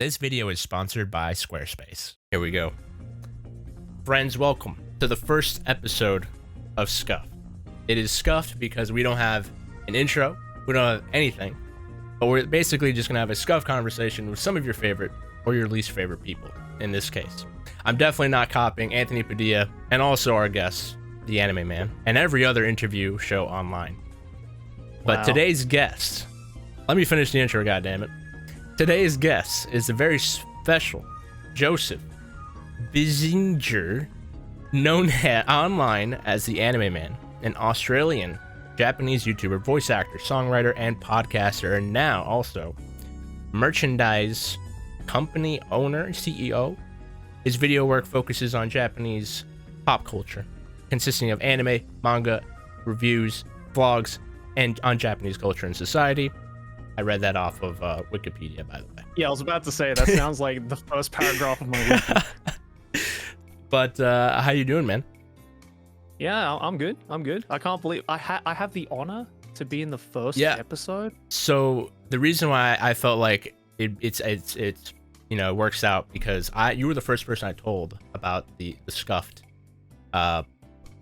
This video is sponsored by Squarespace. Here we go. Friends, welcome to the first episode of Scuffed. It is Scuffed because we don't have an intro, we don't have anything, but we're basically just gonna have a Scuffed conversation with some of your favorite or your least favorite people in this case. I'm definitely not copying Anthony Padilla and also our guest, the Anime Man, and every other interview show online. But today's guest, let me finish the intro, goddammit. Today's guest is a very special Joseph Bizinger, known online as the Anime Man, an Australian Japanese YouTuber, voice actor, songwriter, and podcaster, and now also merchandise company owner, CEO. His video work focuses on Japanese pop culture, consisting of anime, manga, reviews, vlogs, and on Japanese culture and society. I read that off of Wikipedia, by the way. Yeah, I was about to say, that sounds like the first paragraph of my wiki. But how you doing, man? Yeah, I'm good. I'm good. I can't believe I have the honor to be in the first episode. So the reason why I felt like it's you know, it works out because you were the first person I told about the Scuffed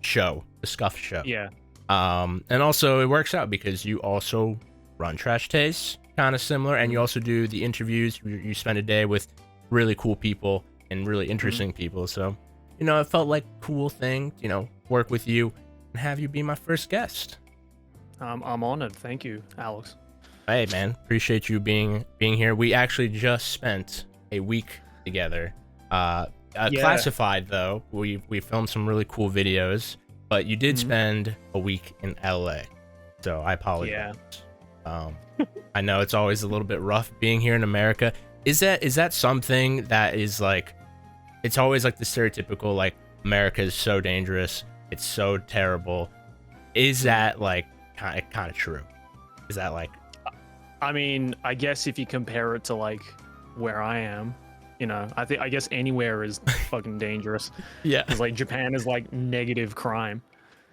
show, the Scuffed show. Yeah. And also it works out because you also run Trash Taste, kind of similar, and you also do the interviews. You spend a day with really cool people and really interesting people. So, you know, it felt like a cool thing, you know, work with you and have you be my first guest. I'm honored. Thank you, Alex. Hey, man, appreciate you being here. We actually just spent a week together. Classified though, we filmed some really cool videos, but you did spend a week in LA, so I apologize. I know it's always a little bit rough being here in America. Is that something that is like, it's always like the stereotypical, like, America is so dangerous, it's so terrible. Is that like kind of true? Is that like, I mean, I guess if you compare it to like where I am, you know, I guess anywhere is fucking dangerous. Yeah, because like Japan is like negative crime.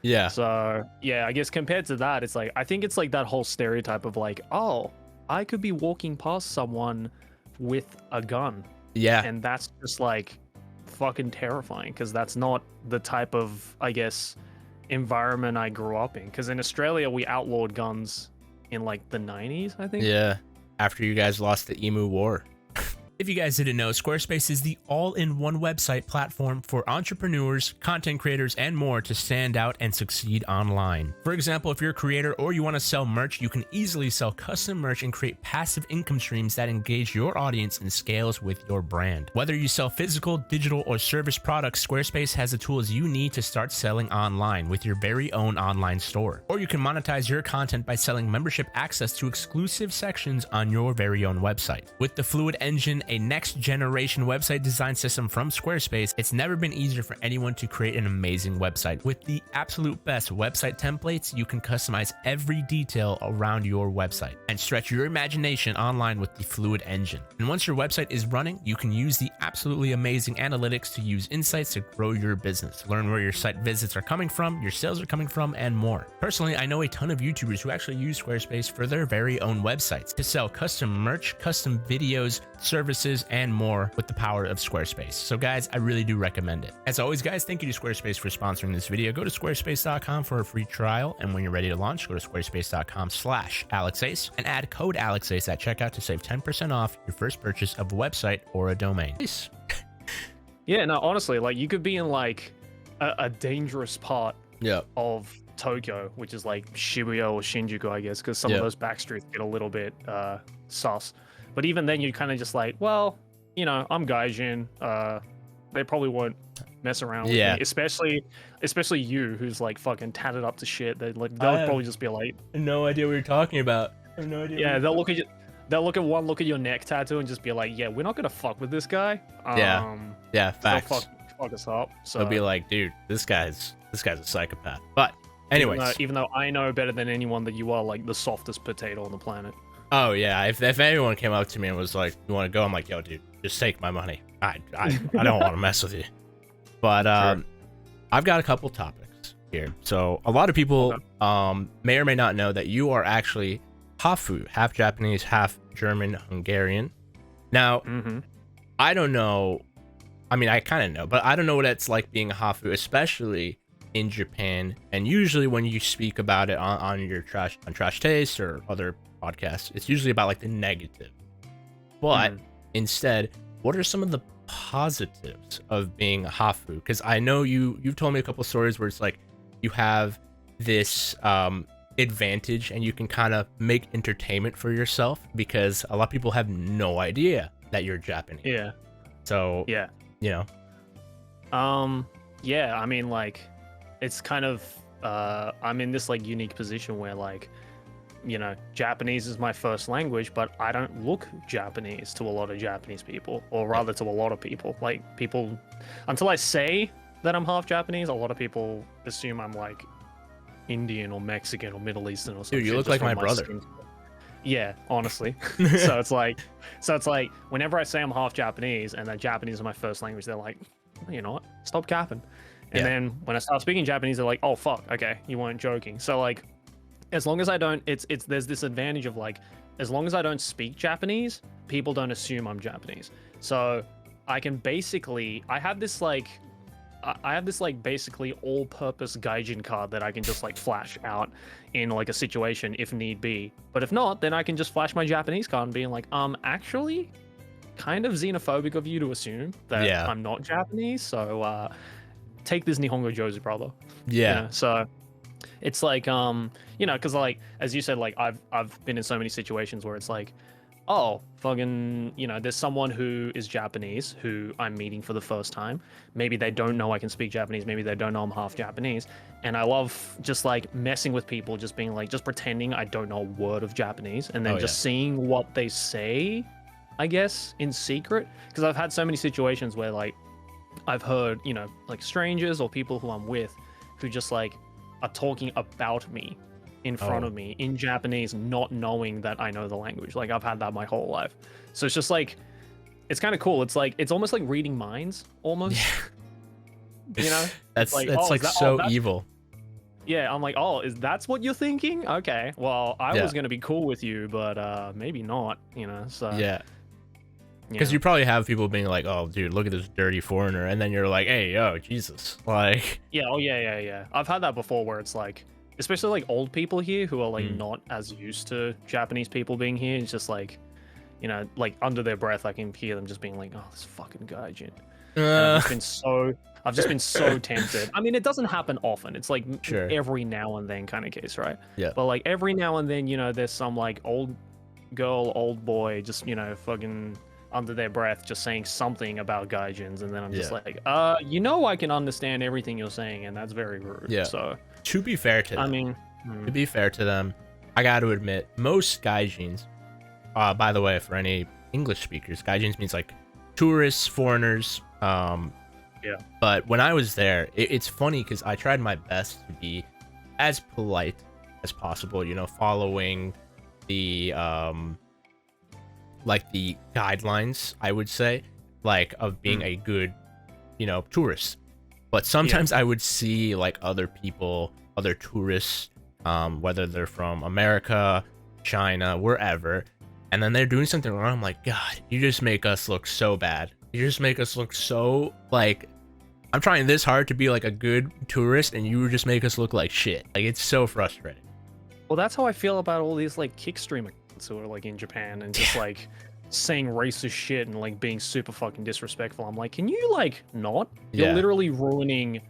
Yeah. So yeah, I guess compared to that, it's like, I think it's like that whole stereotype of like, oh, I could be walking past someone with a gun. Yeah. And that's just like fucking terrifying because that's not the type of, I guess, environment I grew up in. Because in Australia, we outlawed guns in like the 90s, I think. Yeah. After you guys lost the Emu War. If you guys didn't know, Squarespace is the all-in-one website platform for entrepreneurs, content creators, and more to stand out and succeed online. For example, if you're a creator or you want to sell merch, you can easily sell custom merch and create passive income streams that engage your audience and scales with your brand. Whether you sell physical, digital, or service products, Squarespace has the tools you need to start selling online with your very own online store. Or you can monetize your content by selling membership access to exclusive sections on your very own website. With the Fluid Engine, a next-generation website design system from Squarespace, it's never been easier for anyone to create an amazing website. With the absolute best website templates, you can customize every detail around your website and stretch your imagination online with the Fluid Engine. And once your website is running, you can use the absolutely amazing analytics to use insights to grow your business, learn where your site visits are coming from, your sales are coming from, and more. Personally, I know a ton of YouTubers who actually use Squarespace for their very own websites to sell custom merch, custom videos, services, and more with the power of Squarespace. So guys, I really do recommend it. As always, guys, thank you to Squarespace for sponsoring this video. Go to squarespace.com for a free trial, and when you're ready to launch, go to squarespace.com/AlexAce and add code AlexAce at checkout to save 10% off your first purchase of a website or a domain. Yeah, no, honestly, like you could be in like a dangerous part of Tokyo, which is like Shibuya or Shinjuku, I guess, because some of those back streets get a little bit sus. But even then, you're kind of just like, well, you know, I'm Gaijin. They probably won't mess around with me. Especially you, who's like fucking tatted up to shit. They'll probably just be like, no idea what you're talking about. I have no idea. Yeah, they'll look at you. They'll look at your neck tattoo and just be like, yeah, we're not gonna fuck with this guy. Yeah, facts. Fuck us up. So they'll be like, dude, this guy's a psychopath. But anyways, even though I know better than anyone that you are like the softest potato on the planet. Oh yeah, if anyone came up to me and was like, "You want to go?" I'm like, "Yo, dude, just take my money. I don't want to mess with you." But I've got a couple topics here. So a lot of people may or may not know that you are actually half Japanese, half German, Hungarian. Now, I don't know. I mean, I kind of know, but I don't know what it's like being a hafu, especially in Japan. And usually when you speak about it on your Trash Taste or other podcasts, it's usually about like the negative. But instead, what are some of the positives of being a hafu? Because I know you've told me a couple stories where it's like you have this advantage and you can kind of make entertainment for yourself because a lot of people have no idea that you're Japanese. Yeah. So yeah, you know. Yeah, I mean, like, it's kind of I'm in this like unique position where, like, you know, Japanese is my first language, but I don't look Japanese to a lot of Japanese people, or rather to a lot of people. Like, people, until I say that I'm half Japanese, a lot of people assume I'm like Indian or Mexican or Middle Eastern or something. Dude, you look like my brother. Yeah, honestly. so it's like whenever I say I'm half Japanese and that Japanese is my first language, they're like, you know what, stop capping. And then when I start speaking Japanese, they're like, oh fuck, okay, you weren't joking. So like, as long as I don't, there's this advantage of like, as long as I don't speak Japanese, people don't assume I'm Japanese. So I can basically, I have this like basically all-purpose gaijin card that I can just like flash out in like a situation if need be. But if not, then I can just flash my Japanese card and be like, actually, kind of xenophobic of you to assume that I'm not Japanese. So take this Nihongo Jozu, brother. Yeah. You know? So it's like, you know, because like, as you said, like I've been in so many situations where it's like, oh, fucking, you know, there's someone who is Japanese who I'm meeting for the first time. Maybe they don't know I can speak Japanese. Maybe they don't know I'm half Japanese. And I love just like messing with people, just being like, just pretending I don't know a word of Japanese and then just seeing what they say, I guess, in secret. Because I've had so many situations where like I've heard, you know, like strangers or people who I'm with who just like are talking about me in front of me in Japanese, not knowing that I know the language. Like, I've had that my whole life. So it's just like, it's kind of cool. It's like, it's almost like reading minds, almost. You know? That's like, like so evil. Yeah, I'm like, that's what you're thinking? Okay, well, I was going to be cool with you, but maybe not, you know? So yeah. Because you probably have people being like, oh, dude, look at this dirty foreigner. And then you're like, hey, yo, Jesus. Like, yeah. I've had that before where it's like, especially like old people here who are like not as used to Japanese people being here. It's just like, you know, like under their breath, I can hear them just being like, oh, this fucking gaijin. I've just been so tempted. I mean, it doesn't happen often. It's like every now and then kind of case, right? Yeah. But like every now and then, you know, there's some like old girl, old boy, just, you know, fucking under their breath, just saying something about gaijins. And then I'm just like, you know, I can understand everything you're saying, and that's very rude. Yeah. So to be fair to them, to be fair to them, I got to admit, most gaijins, by the way, for any English speakers, gaijins means like tourists, foreigners. But when I was there, it's funny because I tried my best to be as polite as possible, you know, following the like the guidelines, I would say, like of being a good, you know, tourist. But sometimes I would see like other people, other tourists, whether they're from America, China, wherever, and then they're doing something wrong. I'm like, God, you just make us look so bad. You just make us look so like, I'm trying this hard to be like a good tourist, and you just make us look like shit. Like, it's so frustrating. Well, that's how I feel about all these like kick streamers who are like in Japan and just like saying racist shit and like being super fucking disrespectful. I'm like, can you like not? You're literally ruining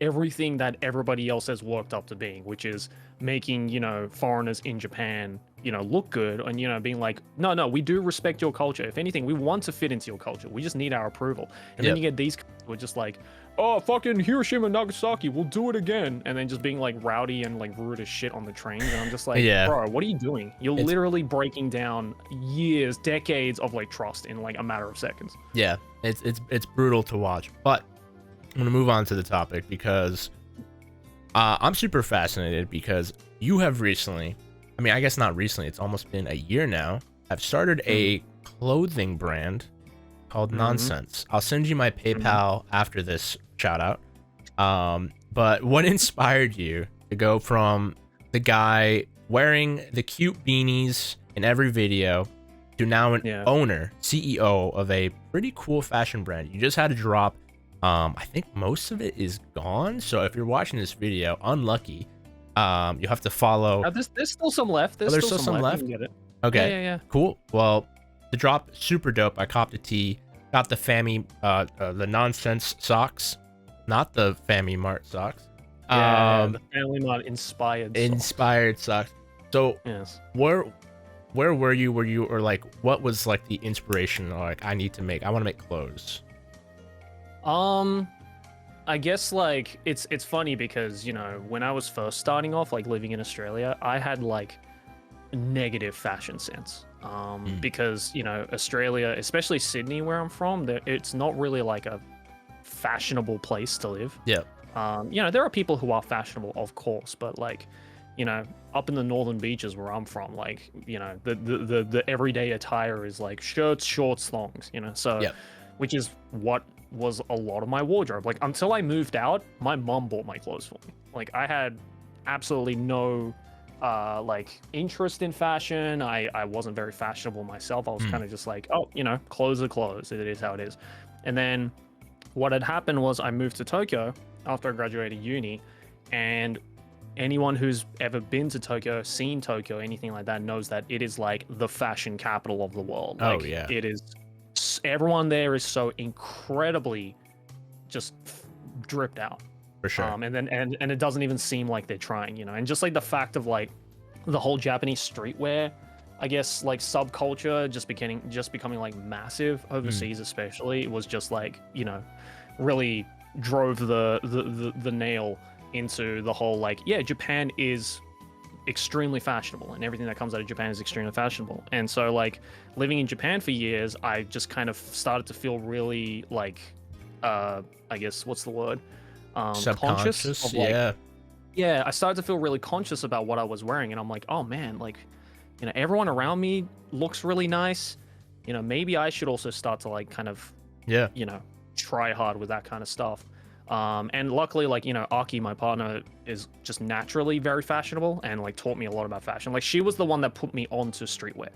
everything that everybody else has worked up to being, which is making, you know, foreigners in Japan, you know, look good, and, you know, being like, no, we do respect your culture. If anything, we want to fit into your culture. We just need our approval. And then you get these who are just like, oh, fucking Hiroshima, Nagasaki, we'll do it again. And then just being like rowdy and like rude as shit on the trains. And I'm just like, bro, what are you doing? You're literally breaking down years, decades of like trust in like a matter of seconds. Yeah, it's brutal to watch. But I'm gonna move on to the topic because I'm super fascinated because you have recently, I mean, I guess not recently, it's almost been a year now, I've started a clothing brand called Nonsense. I'll send you my PayPal after this shout out. But what inspired you to go from the guy wearing the cute beanies in every video to now an owner, CEO of a pretty cool fashion brand. You just had a drop. I think most of it is gone. So if you're watching this video, unlucky. You have to follow. There's still some left. There's still some left. You can get it. Okay. Yeah. Cool. Well, the drop super dope. I copped a tee. Got the the nonsense socks, not the Family Mart socks. The Family Mart inspired socks. So yes. Where were you? Or like, what was like the inspiration? Like, I want to make clothes. I guess like it's funny because, you know, when I was first starting off, like living in Australia, I had like negative fashion sense. Because, you know, Australia, especially Sydney, where I'm from, it's not really like a fashionable place to live. Yeah. You know, there are people who are fashionable, of course, but like, you know, up in the northern beaches where I'm from, like, you know, the everyday attire is like shirts, shorts, thongs, you know, so which is what was a lot of my wardrobe. Like, until I moved out, my mom bought my clothes for me. Like, I had absolutely no like interest in fashion. I wasn't very fashionable myself. I was kind of just like, oh, you know, clothes are clothes. It is how it is. And then what had happened was I moved to Tokyo after I graduated uni, and anyone who's ever been to Tokyo, seen Tokyo, anything like that, knows that it is like the fashion capital of the world. Like, oh yeah. It is. Everyone there is so incredibly just dripped out. For sure. And it doesn't even seem like they're trying, you know. And just like the fact of like the whole Japanese streetwear, I guess, like subculture just becoming like massive overseas, especially, it was just like, you know, really drove the nail into the whole like, yeah, Japan is extremely fashionable and everything that comes out of Japan is extremely fashionable. And so like living in Japan for years, I just kind of started to feel really like I guess what's the word? Subconscious of, like, I started to feel really conscious about what I was wearing, and I'm like, oh man, like, you know, everyone around me looks really nice, you know, maybe I should also start to like kind of you know, try hard with that kind of stuff. And luckily, like, you know, Aki, my partner, is just naturally very fashionable and like taught me a lot about fashion. Like, she was the one that put me onto streetwear,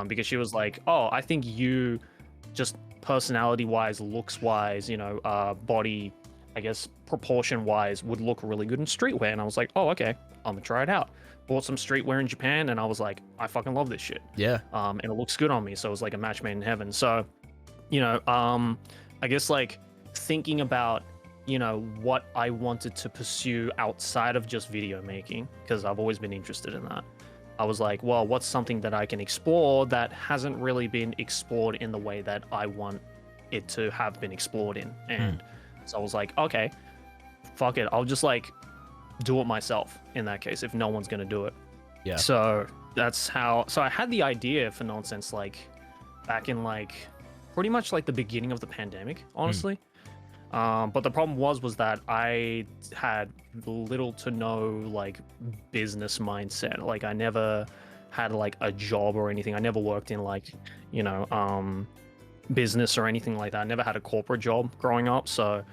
because she was like, oh, I think you just personality wise, looks wise, you know, body, I guess, proportion wise, would look really good in streetwear. And I was like, oh, okay, I'm gonna try it out. Bought some streetwear in Japan, and I was like, I fucking love this shit. Yeah. And it looks good on me, so it was like a match made in heaven. So, you know, I guess like thinking about, you know, what I wanted to pursue outside of just video making, because I've always been interested in that. I was like, well, what's something that I can explore that hasn't really been explored in the way that I want it to have been explored in? And so I was like, okay, fuck it, I'll just like do it myself in that case if no one's gonna do it. Yeah. So that's how. So I had the idea for Nonsense like back in like pretty much like the beginning of the pandemic, honestly. But the problem was that I had little to no like business mindset. Like, I never had like a job or anything. I never worked in like, you know, business or anything like that. I never had a corporate job growing up. So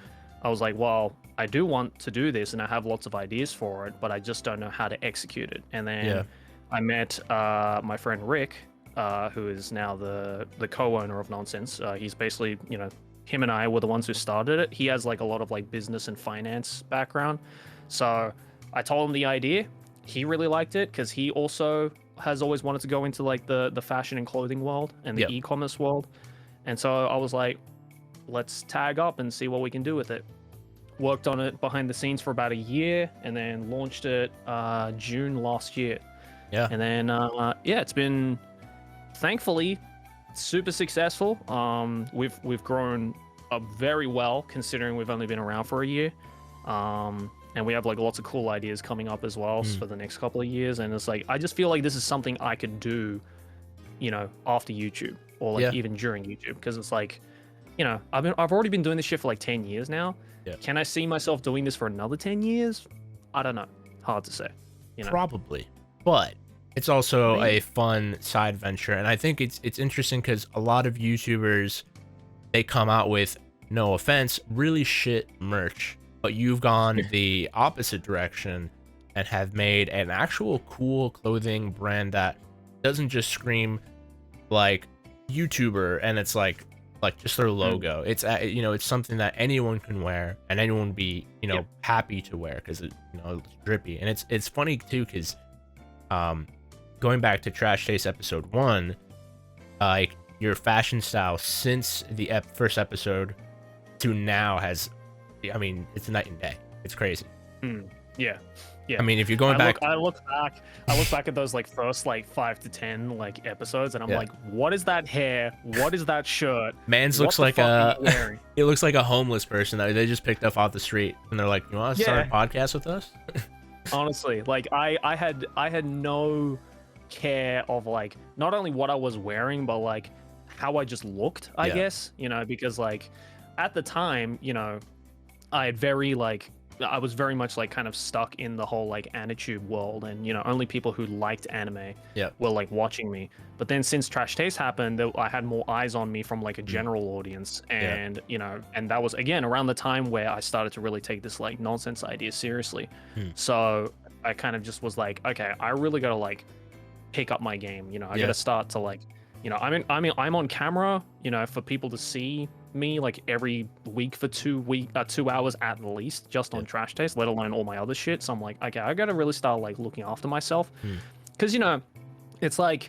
I was like, well, I do want to do this and I have lots of ideas for it, but I just don't know how to execute it. And then I met my friend Rick, who is now the co-owner of Nonsense. He's basically, you know, him and I were the ones who started it. He has like a lot of like business and finance background. So I told him the idea. He really liked it because he also has always wanted to go into like the fashion and clothing world and the e-commerce world. And so I was like, let's tag up and see what we can do with it. Worked on it behind the scenes for about a year and then launched it June last year. Yeah. And then it's been, thankfully, super successful. We've grown up very well considering we've only been around for a year. And we have like lots of cool ideas coming up as well for the next couple of years. And it's like, I just feel like this is something I could do, you know, after YouTube or like even during YouTube, because it's like, you know, I've already been doing this shit for like 10 years now. Yeah. Can I see myself doing this for another 10 years? I don't know. Hard to say. You know? Probably. But it's also a fun side venture. And I think it's interesting because a lot of YouTubers, they come out with, no offense, really shit merch. But you've gone the opposite direction and have made an actual cool clothing brand that doesn't just scream like YouTuber, and it's like just their logo. It's it's something that anyone can wear and anyone would be happy to wear because it's drippy. And it's funny too because going back to Trash Taste episode 1, like your fashion style since the first episode to now has, I mean, it's night and day. It's crazy. Yeah. I mean, if you're going back, I look back at those like first like 5 to 10 like episodes, and I'm like, what is that hair? What is that shirt? Man's looks like it looks like a homeless person that they just picked up off the street, and they're like, you want to start a podcast with us? Honestly, like I had no care of like not only what I was wearing, but like how I just looked, I guess, because like at the time, I was very much like kind of stuck in the whole like Anitube world, and only people who liked anime were like watching me. But then since Trash Taste happened, I had more eyes on me from like a general audience, and and that was again around the time where I started to really take this like nonsense idea seriously. So I kind of just was like, okay, I really gotta like pick up my game. I gotta start to like, I'm on camera, for people to see me like every week for 2 hours at least, just on Trash Taste, let alone all my other shit. So I'm like, okay, I gotta really start like looking after myself, because it's like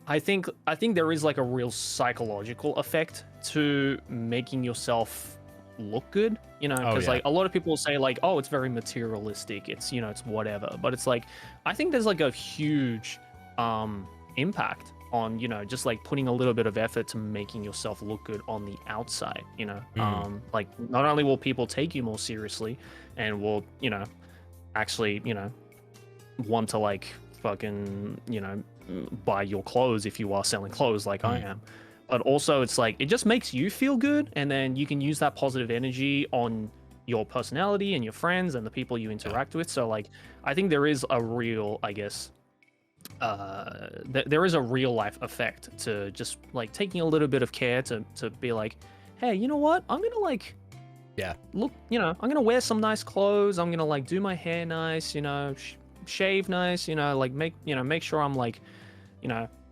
I think there is like a real psychological effect to making yourself look good, because like a lot of people say like, oh, it's very materialistic, it's it's whatever, but it's like I think there's like a huge impact on just like putting a little bit of effort to making yourself look good on the outside. Like not only will people take you more seriously and will actually want to like fucking buy your clothes if you are selling clothes like I am, but also it's like it just makes you feel good, and then you can use that positive energy on your personality and your friends and the people you interact with. So like I think there is a real, I guess, there is a real life effect to just like taking a little bit of care to be like, hey, you know what, I'm gonna like look, I'm gonna wear some nice clothes, I'm gonna like do my hair nice, shave nice, like make sure I'm like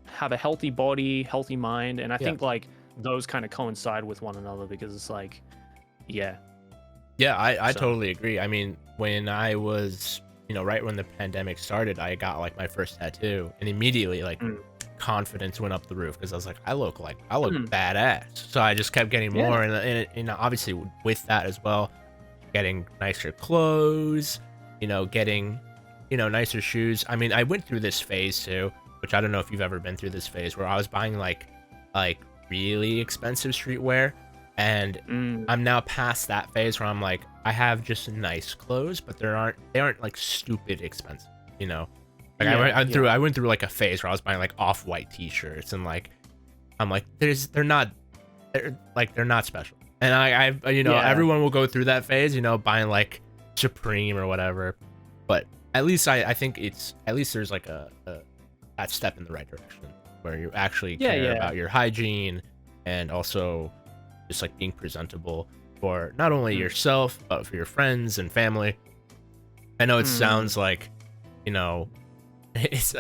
have a healthy body, healthy mind. And I think like those kind of coincide with one another, because it's like I totally agree. I mean, when I was right when the pandemic started, I got like my first tattoo, and immediately like confidence went up the roof, because I was like, I look badass. So I just kept getting more, and obviously with that as well, getting nicer clothes, getting nicer shoes. I mean, I went through this phase too, which I don't know if you've ever been through this phase, where I was buying like really expensive streetwear, and I'm now past that phase where I'm like, I have just nice clothes, but they aren't like stupid expensive, Like I went through like a phase where I was buying like off-white t-shirts, and like I'm like, they're not special. And everyone will go through that phase, buying like Supreme or whatever. But at least I think it's, at least there's like that step in the right direction, where you actually care about your hygiene, and also just like being presentable for not only yourself but for your friends and family. I know it sounds like it's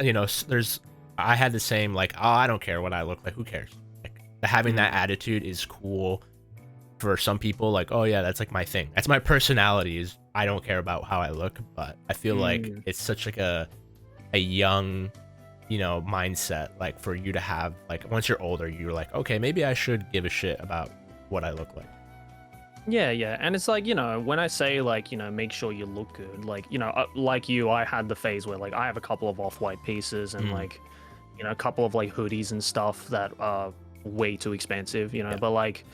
I had the same like, oh, I don't care what I look like, who cares? Like having that attitude is cool for some people, like, oh yeah, that's like my thing, that's my personality, is I don't care about how I look. But I feel like it's such like a young mindset, like for you to have, like once you're older, you're like, okay, maybe I should give a shit about what I look like. And it's like, when I say like, make sure you look good, like, like you, I had the phase where like I have a couple of off-white pieces, and like, a couple of like hoodies and stuff that are way too expensive, but like,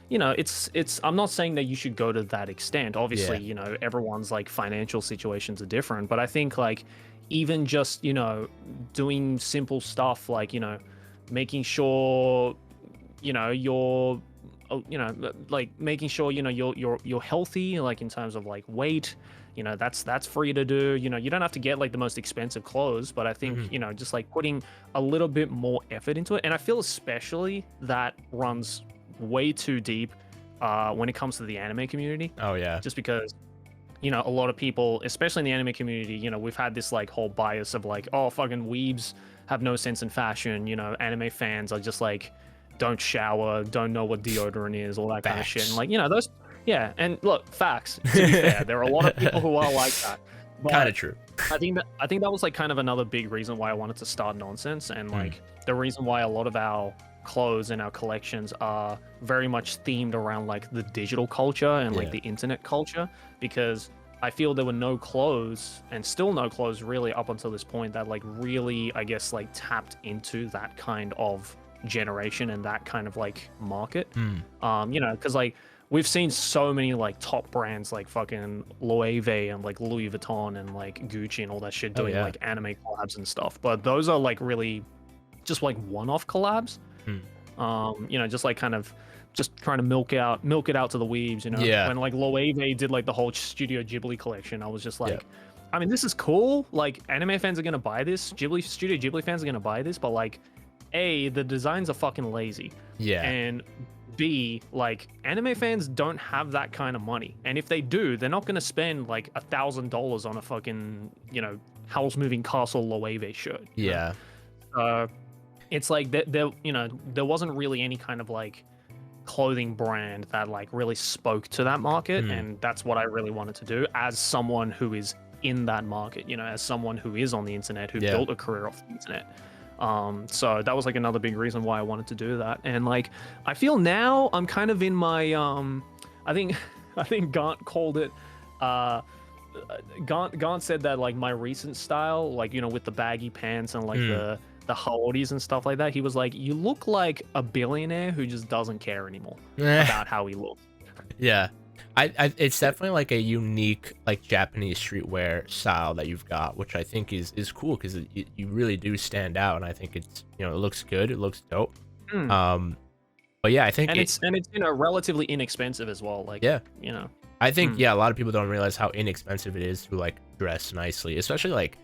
it's I'm not saying that you should go to that extent. Obviously, everyone's like financial situations are different, but I think like even just, doing simple stuff like, making sure, you're like making sure you're healthy, like in terms of like weight, that's free to do. You don't have to get like the most expensive clothes, but I think just like putting a little bit more effort into it. And I feel especially that runs way too deep when it comes to the anime community. Oh yeah, just because you know, a lot of people, especially in the anime community, you know, we've had this like whole bias of like, oh, fucking weebs have no sense in fashion. You know, anime fans are just like, don't shower, don't know what deodorant is, all that kind of shit. And like, you know, those, yeah. And look, facts. To be fair, there are a lot of people who are like that. Kind of true. I think that was like kind of another big reason why I wanted to start Nonsense, and like the reason why a lot of our clothes and our collections are very much themed around like the digital culture and like the internet culture, because I feel there were no clothes, and still no clothes really up until this point, that like really, I guess, like tapped into that kind of generation and that kind of like market. You know, because like we've seen so many like top brands like fucking LOVE and like Louis Vuitton and like Gucci and all that shit doing like anime collabs and stuff, but those are like really just like one-off collabs. You know, just like kind of just trying to milk it out to the weebs, you know. When like LOVE did like the whole Studio Ghibli collection, I was just like, I mean, this is cool, like anime fans are gonna buy this, Studio Ghibli fans are gonna buy this, but like A, the designs are fucking lazy, and B, like anime fans don't have that kind of money, and if they do, they're not gonna spend like $1,000 on a fucking, you know, Howl's Moving Castle LOVE shirt. It's like there, you know, there wasn't really any kind of like clothing brand that like really spoke to that market, and that's what I really wanted to do as someone who is in that market, you know, as someone who is on the internet, who built a career off the internet. So that was like another big reason why I wanted to do that. And like I feel now I'm kind of in my I think Gaunt called it Gaunt said that like my recent style, like, you know, with the baggy pants and like the hoodies and stuff like that, he was like, you look like a billionaire who just doesn't care anymore about how he looks. It's definitely like a unique like Japanese streetwear style that you've got, which I think is cool, because you really do stand out, and I think it's, you know, it looks good, it looks dope. But yeah, I think it's you know, relatively inexpensive as well, like, you know, I think a lot of people don't realize how inexpensive it is to like dress nicely, especially like,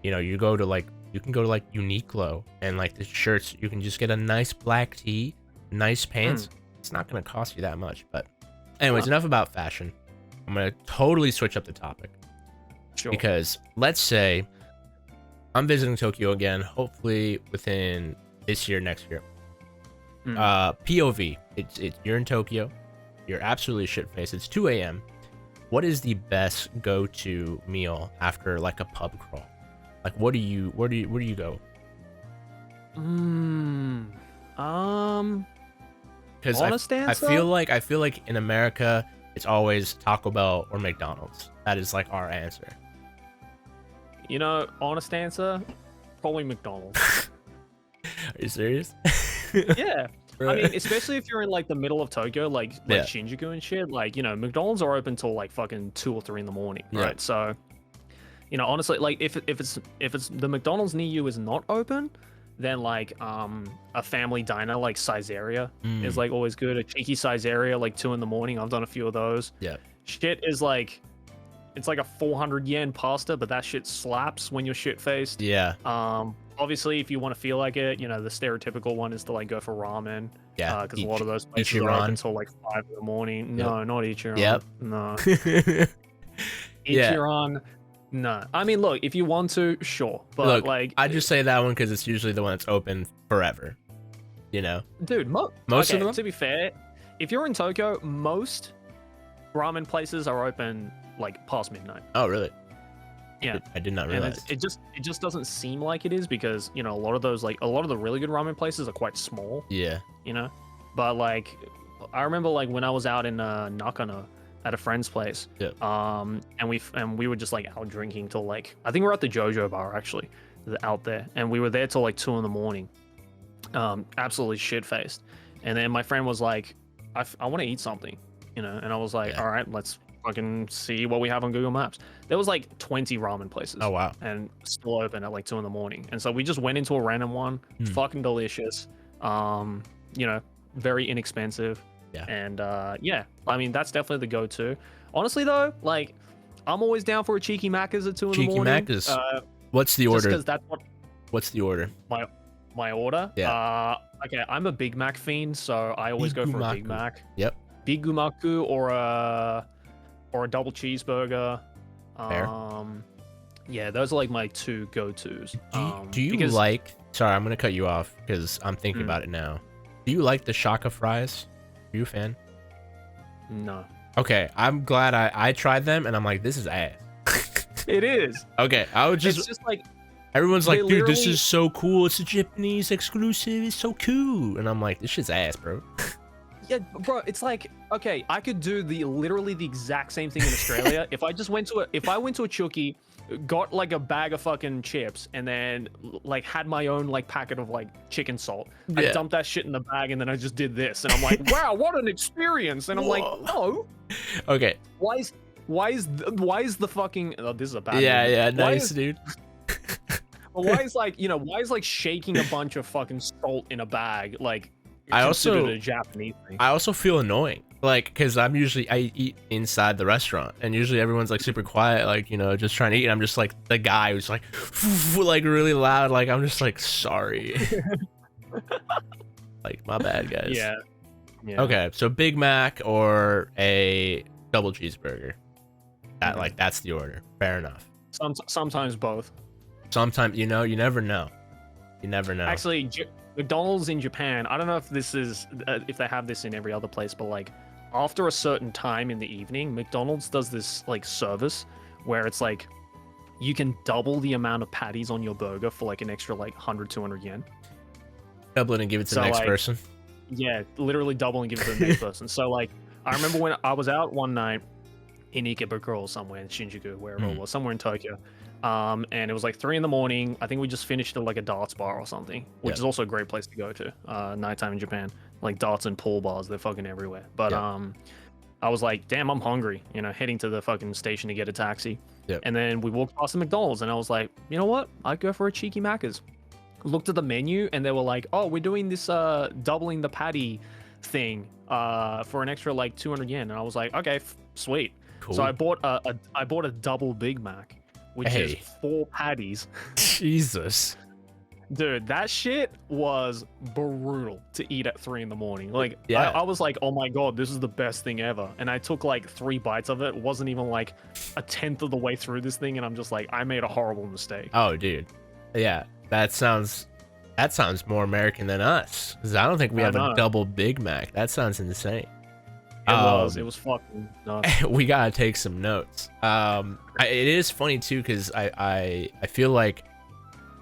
you know, you can go to like Uniqlo, and like the shirts, you can just get a nice black tee, nice pants. It's not going to cost you that much. But anyways, enough about fashion. I'm going to totally switch up the topic. Because let's say I'm visiting Tokyo again, hopefully within this year, next year. POV, it's you're in Tokyo, you're absolutely shit-faced, it's 2 a.m. What is the best go-to meal after like a pub crawl? Like, where do you go? Because I feel like in America it's always Taco Bell or McDonald's. That is like our answer. You know, honest answer, probably McDonald's. Are you serious? Yeah. I mean, especially if you're in like the middle of Tokyo, like Shinjuku and shit, like, you know, McDonald's are open till like fucking 2 or 3 in the morning, right? So, you know, honestly, like if it's the McDonald's near you is not open, then like a family diner like Caesarea is like always good. A cheeky Caesarea like 2 in the morning. I've done a few of those. Shit is like, it's like a 400 yen pasta, but that shit slaps when you're shit faced. Obviously, if you want to feel like it, you know, the stereotypical one is to like go for ramen. Because a lot of those places are open until like 5 in the morning. No, not Ichiran. No. Ichiran. No. I mean, look, if you want to, sure. But look, like, I just say that one because it's usually the one that's open forever. You know? Dude, most of them? To be fair, if you're in Tokyo, most ramen places are open like past midnight. Oh, really? Yeah, I did not realize. And it just doesn't seem like it is, because, you know, a lot of those, like, a lot of the really good ramen places are quite small. You know, but like, I remember like when I was out in Nakano at a friend's place, and we were just like out drinking till like, I think we were at the JoJo bar actually, out there, and we were there till like 2 in the morning, absolutely shit faced. And then my friend was like, I want to eat something, you know, and I was like, all right, let's fucking see what we have on Google Maps. There was like 20 ramen places. Oh wow. And still open at like 2 in the morning. And so we just went into a random one. Fucking delicious. You know, very inexpensive. And yeah, I mean, that's definitely the go-to. Honestly though, like, I'm always down for a cheeky Macca's at 2 in the morning. Cheeky Macca's. What's the order? Because that's What's the order? My order? Okay, I'm a Big Mac fiend, so I always go for a Big Mac. Yep. Big Mac or a or a double cheeseburger. Fair. Yeah, those are like my two go-tos. Do you like? Sorry, I'm gonna cut you off because I'm thinking about it now. Do you like the Shaka fries? Are you a fan? No. Okay, I'm glad I tried them and I'm like, this is ass. It is. Okay, It's just like everyone's like, dude, this is so cool. It's a Japanese exclusive. It's so cool. And I'm like, this shit's ass, bro. Yeah, bro, it's like, okay, I could do literally the exact same thing in Australia. if I went to a Chucky, got like a bag of fucking chips, and then like had my own like packet of like chicken salt. I dumped that shit in the bag, and then I just did this, and I'm like, wow, what an experience. And I'm like, no. Okay. Why is the fucking this is a bad yeah, nice, dude. Why is like shaking a bunch of fucking salt in a bag like I considered a Japanese thing? I also feel annoying, like, because I eat inside the restaurant, and usually everyone's like super quiet, like, you know, just trying to eat. And I'm just like the guy who's like like really loud, like I'm just like, sorry. Like, my bad, guys. Yeah. Okay, so Big Mac or a double cheeseburger. That like that's the order. Fair enough. Sometimes both. Sometimes, you know, you never know. You never know. Actually, McDonald's in Japan, I don't know if this is if they have this in every other place, but like after a certain time in the evening, McDonald's does this like service where it's like you can double the amount of patties on your burger for like an extra like 100-200 yen. Double it and give it to the next person. Yeah, literally double and give it to the next person. So like I remember when I was out one night in Ikebukuro or somewhere in Shinjuku, wherever it was, somewhere in Tokyo. And it was like 3 a.m. I think we just finished at like a darts bar or something, which is also a great place to go to. Nighttime in Japan, like darts and pool bars, they're fucking everywhere. But I was like, damn, I'm hungry, you know, heading to the fucking station to get a taxi. And then we walked past the McDonald's, and I was like, you know what? I'd go for a cheeky Macca's. Looked at the menu, and they were like, oh, we're doing this doubling the patty thing for an extra like 200 yen. And I was like, okay, sweet. Cool. So I bought a double Big Mac, which is 4 patties. Jesus. Dude, that shit was brutal to eat at 3 a.m. Like, I was like, oh my god, this is the best thing ever. And I took like 3 bites of it. It wasn't even like a 10th of the way through this thing, and I'm just like, I made a horrible mistake. Oh, dude. Yeah, that sounds more American than us. Because I don't think we have a double Big Mac. That sounds insane. It was fucking nuts. We gotta take some notes. It is funny too, because I feel like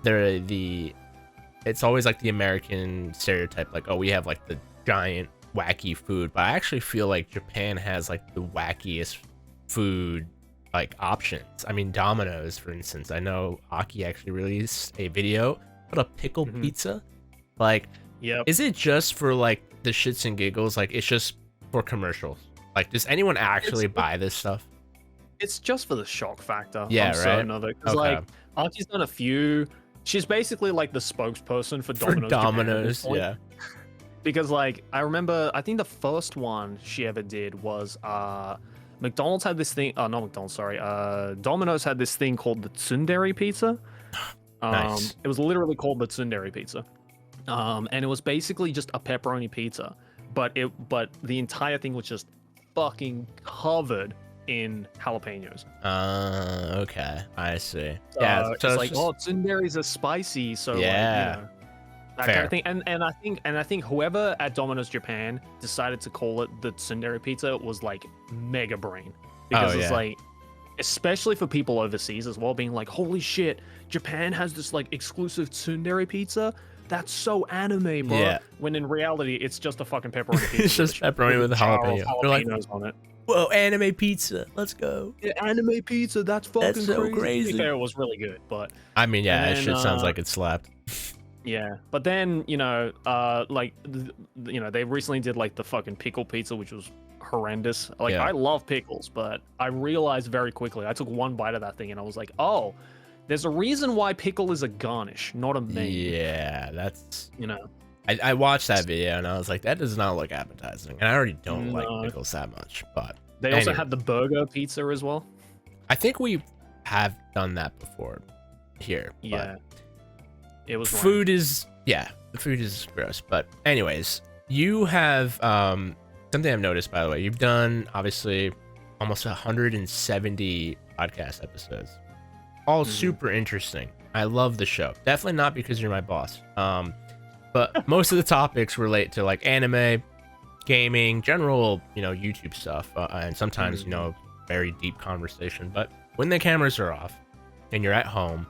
it's always like the American stereotype, like, oh, we have like the giant wacky food, but I actually feel like Japan has like the wackiest food like options. I mean, Domino's, for instance. I know Aki actually released a video about a pickle pizza. Like, is it just for like the shits and giggles? Like, it's just for commercials? Like, does anyone actually buy this stuff? It's just for the shock factor. Yeah, I'm certain of it. Because like Aki's done a few. She's basically like the spokesperson for Domino's. Yeah. Because like I remember, I think the first one she ever did was McDonald's had this thing. Not McDonald's, sorry. Domino's had this thing called the tsundere pizza. Nice. It was literally called the tsundere pizza. And it was basically just a pepperoni pizza, but the entire thing was just fucking covered in jalapenos. Okay, I see. So it's like, tsunderes are spicy, so like, you know, that kind of thing. And I think whoever at Domino's Japan decided to call it the tsundere pizza was like mega brain, because it's like, especially for people overseas as well, being like, holy shit, Japan has this like exclusive tsundere pizza. That's so anime, bro. Yeah. When in reality, it's just a fucking pepperoni pizza. It's just pepperoni with jalapenos. They're like, on it. Whoa, anime pizza. Let's go. Yeah, anime pizza. That's fucking crazy. To be fair, it was really good, but I mean, yeah, that shit sounds like it slapped. Yeah, but then, you know, like, you know, they recently did like the fucking pickle pizza, which was horrendous. Like, I love pickles, but I realized very quickly, I took one bite of that thing and I was like, oh, there's a reason why pickle is a garnish, not a main. Yeah, that's, you know. I watched that video and I was like, that does not look appetizing. And I already don't like pickles that much, but they also had the burger pizza as well. I think we have done that before here. Yeah. It was food is the food is gross. But anyways, you have something I've noticed, by the way. You've done obviously almost 170 podcast episodes. All super interesting. I love the show. Definitely not because you're my boss. But most of the topics relate to like anime, gaming, general, YouTube stuff, and sometimes, very deep conversation. But when the cameras are off and you're at home,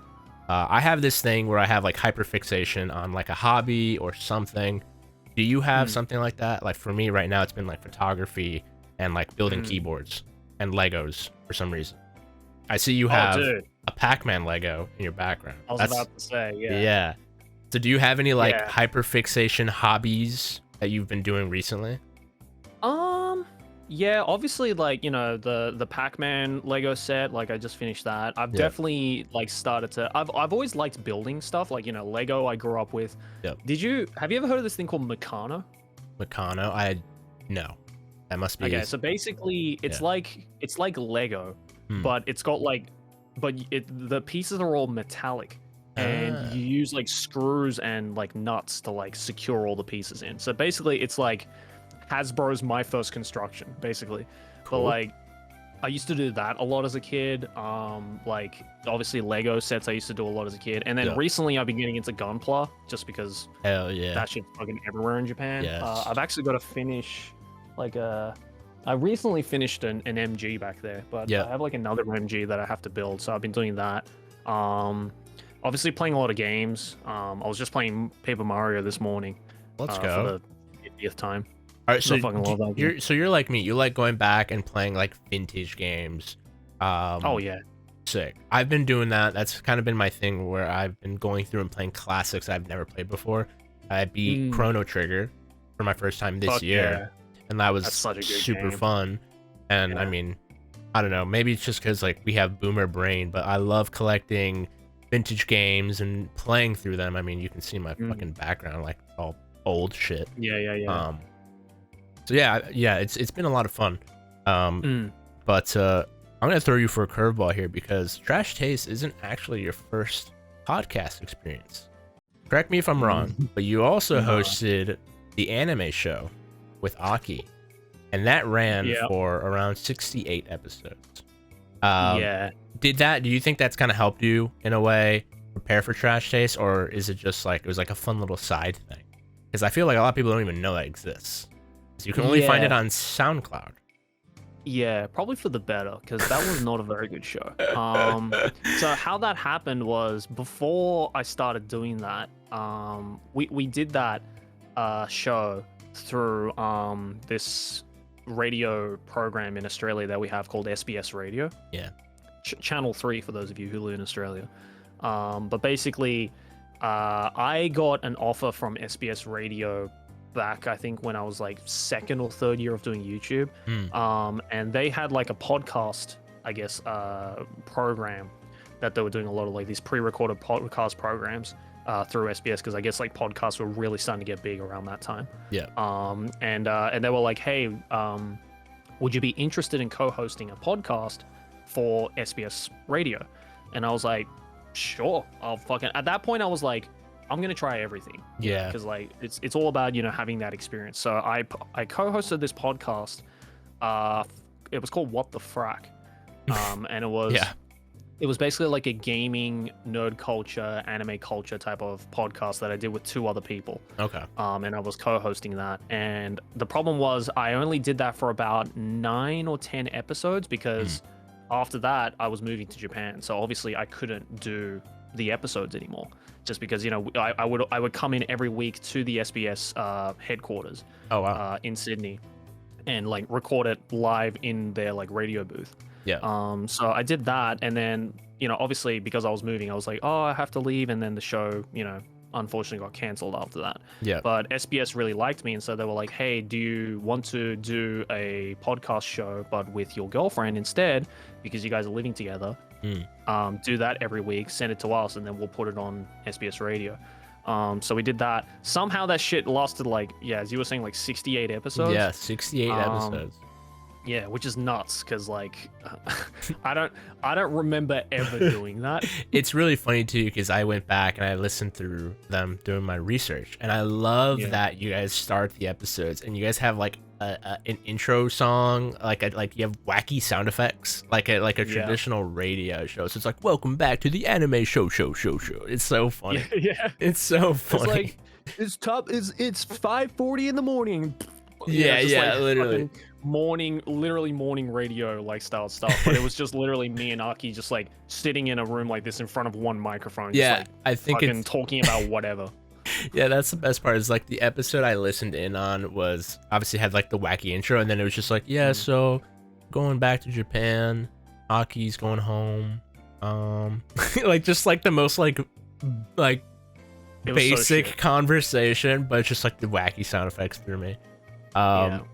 I have this thing where I have like hyperfixation on like a hobby or something. Do you have something like that? Like for me right now, it's been like photography and like building keyboards and Legos for some reason. I see you have a Pac-Man Lego in your background. I was about to say, yeah. Yeah. So do you have any like hyperfixation hobbies that you've been doing recently? Yeah, obviously like, the Pac-Man Lego set, like I just finished that. I've definitely like started to I've always liked building stuff, like, Lego I grew up with. Yep. Have you ever heard of this thing called Meccano? Meccano? No. That must be Okay, so basically it's like Lego, but it's got like the pieces are all metallic. And you use like screws and like nuts to like secure all the pieces in. So basically it's like Hasbro's My First Construction, basically. Cool. But like I used to do that a lot as a kid. Like obviously Lego sets I used to do a lot as a kid. And then recently I've been getting into Gunpla just because that shit's fucking everywhere in Japan. Yes. I've actually got to finish like I recently finished an MG back there, but I have like another MG that I have to build. So I've been doing that. Obviously playing a lot of games. I was just playing Paper Mario this morning. Let's go. For the 50th time. All right, so you're like me. You like going back and playing like vintage games. Oh yeah. Sick. I've been doing that. That's kind of been my thing where I've been going through and playing classics I've never played before. I beat Chrono Trigger for my first time this year. And that was super fun. And I mean, I don't know, maybe it's just because like we have boomer brain, but I love collecting vintage games and playing through them. I mean, you can see my fucking background, like all old shit. Yeah. So yeah, it's been a lot of fun. But I'm gonna throw you for a curveball here because Trash Taste isn't actually your first podcast experience. Correct me if I'm wrong, but you also hosted the anime show with Aki, and that ran for around 68 episodes. Do you think that's kind of helped you in a way prepare for Trash Taste, or is it just like it was like a fun little side thing? Because I feel like a lot of people don't even know that exists. So you can only find it on SoundCloud. Yeah, probably for the better, because that was not a very good show. So how that happened was before I started doing that, we did that show through this radio program in Australia that we have called SBS Radio. Yeah. Channel 3 for those of you who live in Australia. But basically, I got an offer from SBS Radio back, I think, when I was like second or third year of doing YouTube. And they had like a podcast, I guess, program that they were doing a lot of like these pre-recorded podcast programs through SBS, because I guess like podcasts were really starting to get big around that time. Yeah. And they were like, hey, would you be interested in co-hosting a podcast for SBS Radio? And I was like, sure, I'll fucking. At that point, I was like, I'm gonna try everything. Yeah. Because like it's all about having that experience. So I co-hosted this podcast. It was called What the Frack, and it was it was basically like a gaming, nerd culture, anime culture type of podcast that I did with two other people. Okay. And I was co-hosting that. And the problem was I only did that for about 9 or 10 episodes because after that I was moving to Japan. So obviously I couldn't do the episodes anymore, just because I would come in every week to the SBS headquarters. Oh wow. In Sydney, and like record it live in their like radio booth. Yeah. So I did that, and then obviously because I was moving, I was like, oh, I have to leave, and then the show unfortunately got cancelled after that. Yeah. But SBS really liked me, and so they were like, hey, do you want to do a podcast show but with your girlfriend instead, because you guys are living together? Do that every week, send it to us, and then we'll put it on SBS Radio. So we did that. Somehow that shit lasted like, as you were saying, like 68 episodes. Yeah, 68 episodes. Yeah, which is nuts, because like I don't remember ever doing that. It's really funny too, because I went back and I listened through them doing my research, and I love that you guys start the episodes and you guys have like an intro song, like you have wacky sound effects, like a traditional radio show. So it's like, welcome back to the anime show. It's so funny. Yeah. It's so funny. It's like it's 5:40 in the morning. Yeah, like literally morning radio like style stuff. But it was just literally me and Aki just like sitting in a room like this in front of one microphone. Yeah, just, like, I think it's talking about whatever. Yeah, that's the best part. Is like the episode I listened in on was obviously had like the wacky intro, and then it was just like, yeah, so going back to Japan, Aki's going home, like just like the most like basic so conversation, but it's just like the wacky sound effects through me. So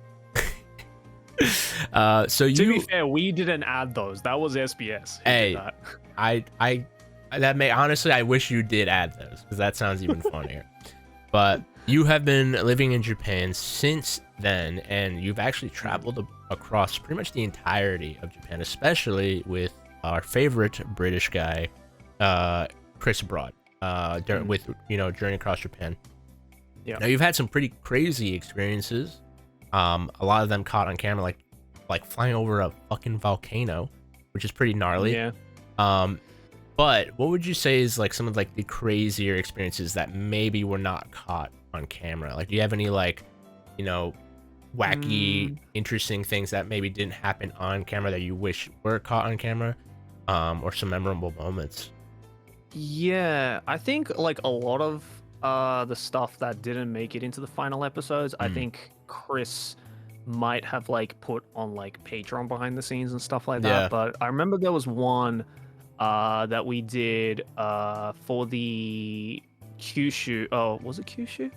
to be fair, we didn't add those. That was SBS. Hey, honestly, I wish you did add those, because that sounds even funnier. But you have been living in Japan since then, and you've actually traveled across pretty much the entirety of Japan, especially with our favorite British guy, Chris Abroad, with Journey Across Japan. Yeah. Now you've had some pretty crazy experiences. A lot of them caught on camera, like flying over a fucking volcano, which is pretty gnarly. Yeah. But what would you say is like some of like the crazier experiences that maybe were not caught on camera? Like, do you have any like, wacky, interesting things that maybe didn't happen on camera that you wish were caught on camera, or some memorable moments? Yeah, I think like a lot of the stuff that didn't make it into the final episodes, I think Chris might have like put on like Patreon behind the scenes and stuff like that. But I remember there was one that we did for the Kyushu. Oh, was it Kyushu?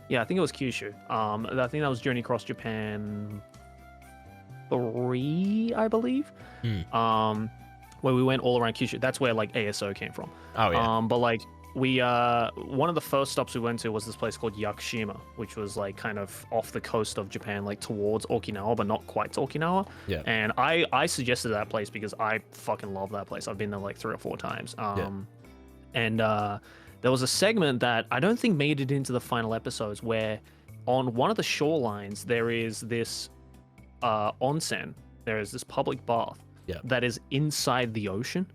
Yeah, I think it was Kyushu. I think that was Journey Across Japan 3, I believe. Where we went all around Kyushu. That's where like ASO came from. Oh yeah. But like we one of the first stops we went to was this place called Yakushima, which was like kind of off the coast of Japan, like towards Okinawa, but not quite to Okinawa. Yeah. And I suggested that place because I fucking love that place. I've been there like 3 or 4 times. And there was a segment that I don't think made it into the final episodes where on one of the shorelines there is this onsen. There is this public bath that is inside the ocean.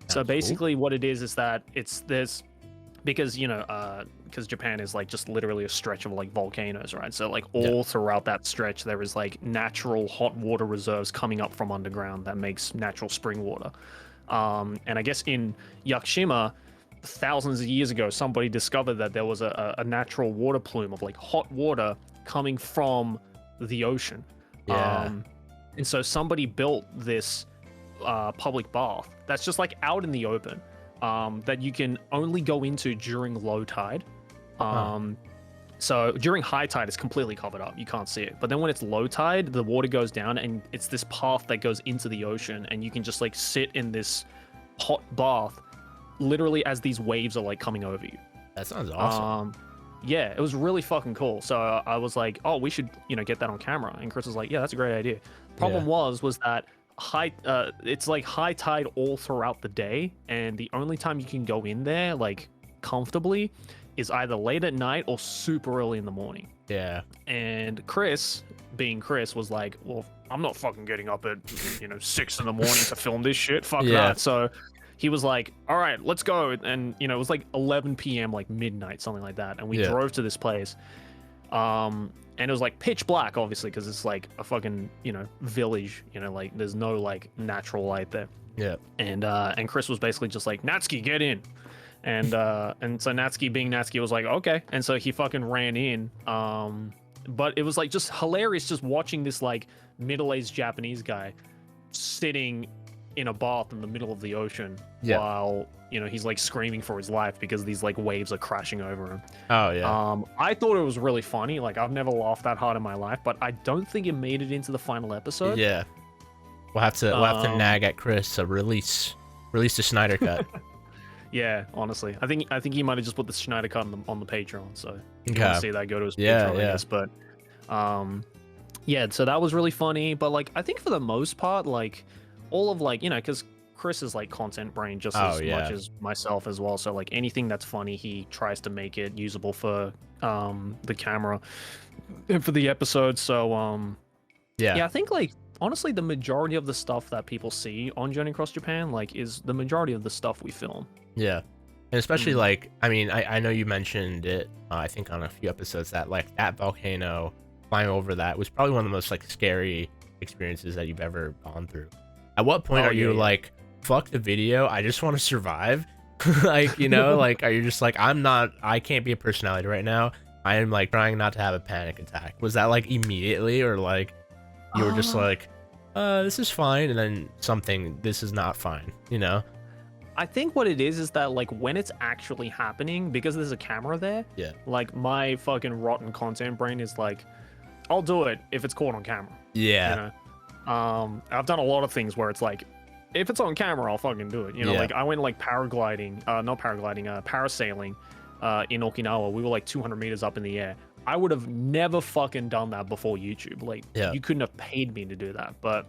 So basically what it is that there's because because Japan is like just literally a stretch of like volcanoes, right? So like all throughout that stretch there is like natural hot water reserves coming up from underground that makes natural spring water. And I guess in Yakushima thousands of years ago somebody discovered that there was a natural water plume of like hot water coming from the ocean. And so somebody built this public bath that's just like out in the open, that you can only go into during low tide. So during high tide it's completely covered up, you can't see it, but then when it's low tide the water goes down and it's this path that goes into the ocean, and you can just like sit in this hot bath literally as these waves are like coming over you. That sounds awesome. Yeah, it was really fucking cool. So I was like, oh, we should get that on camera, and Chris was like, yeah, that's a great idea. Problem was that it's like high tide all throughout the day, and the only time you can go in there like comfortably is either late at night or super early in the morning. Yeah. And Chris, being Chris, was like, well, I'm not fucking getting up at 6 in the morning to film this shit. Fuck that. So he was like, all right, let's go. And it was like 11 p.m., like midnight, something like that, and we drove to this place. And it was like pitch black, obviously, because it's like a fucking village, like there's no like natural light there. Yeah. And Chris was basically just like, Natsuki, get in. And so Natsuki, being Natsuki, was like, okay. And so he fucking ran in. But it was like just hilarious just watching this like middle-aged Japanese guy sitting in a bath in the middle of the ocean while he's like screaming for his life because these like waves are crashing over him. Oh yeah. I thought it was really funny. Like I've never laughed that hard in my life, but I don't think it made it into the final episode. Yeah. We'll have to nag at Chris to release the Schneider cut. Yeah, honestly, I think he might have just put the Schneider cut on the Patreon. So you can see that go to his Patreon, I guess. But yeah, so that was really funny. But like I think for the most part, like all of like because Chris is like content brain just as much as myself as well. So like anything that's funny, he tries to make it usable for the camera and for the episode. So yeah, I think like honestly the majority of the stuff that people see on Journey Across Japan like is the majority of the stuff we film. Yeah. And especially like, I mean, I know you mentioned it, I think on a few episodes, that like that volcano, flying over that was probably one of the most like scary experiences that you've ever gone through. At what point are you like, fuck the video, I just want to survive? Like, you know, like, are you just like, I can't be a personality right now. I am like trying not to have a panic attack. Was that like immediately, or like you were just like, this is fine, and then this is not fine, you know? I think what it is that like when it's actually happening, because there's a camera there, like my fucking rotten content brain is like, I'll do it if it's caught on camera. Yeah. You know? I've done a lot of things where it's like, if it's on camera, I'll fucking do it. You know, like I went like parasailing in Okinawa. We were like 200 meters up in the air. I would have never fucking done that before YouTube. Like you couldn't have paid me to do that. But